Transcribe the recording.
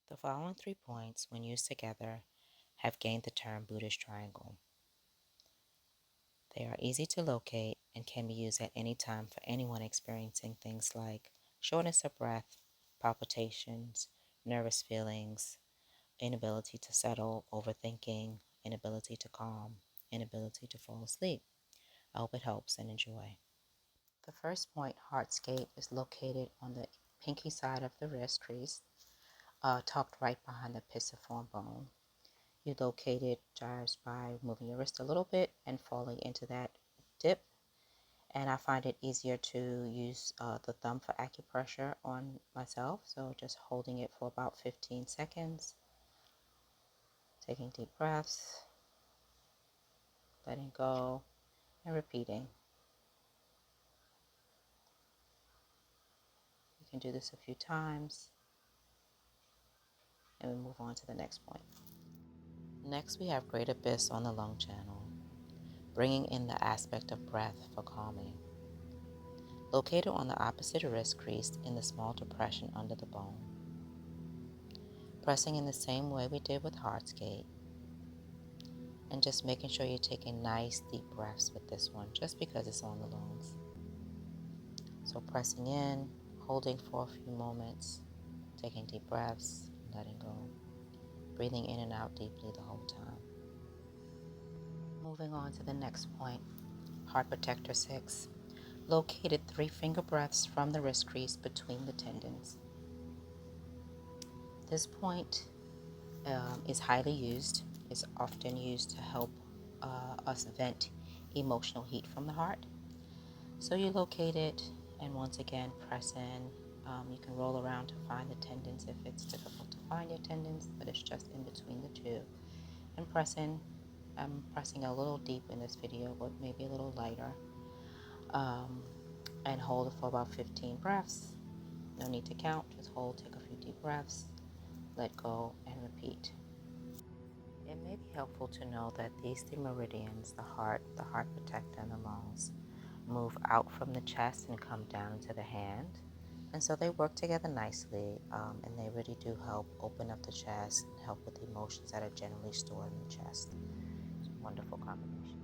The following 3 points, when used together, have gained the term Buddhist triangle. They are easy to locate and can be used at any time for anyone experiencing things like shortness of breath, palpitations, nervous feelings, inability to settle, overthinking, inability to calm, inability to fall asleep. I hope it helps and enjoy. The first point, heartscape, is located on the pinky side of the wrist crease, tucked right behind the pisiform bone. You locate it just by moving your wrist a little bit and falling into that dip. And I find it easier to use the thumb for acupressure on myself. So just holding it for about 15 seconds, taking deep breaths, letting go, and repeating. You can do this a few times, and we move on to the next point. Next, we have great abyss on the lung channel, bringing in the aspect of breath for calming. Located on the opposite wrist crease in the small depression under the bone. Pressing in the same way we did with heartscape, and just making sure you're taking nice deep breaths with this one, just because it's on the lungs. So pressing in, holding for a few moments, taking deep breaths, letting go, breathing in and out deeply the whole time. Moving on to the next point, Heart Protector 6, located 3 finger breaths from the wrist crease between the tendons. This point is highly used. It's often used to help us vent emotional heat from the heart. So you locate it and once again press in. You can roll around to find the tendons if it's difficult to find your tendons, but it's just in between the two. And press in. I'm pressing a little deep in this video, but maybe a little lighter. And hold it for about 15 breaths. No need to count, just hold, take a few deep breaths, let go, and repeat. It may be helpful to know that these 3 meridians, the heart protector, and the lungs, move out from the chest and come down into the hand. And so they work together nicely, and they really do help open up the chest and help with the emotions that are generally stored in the chest. It's a wonderful combination.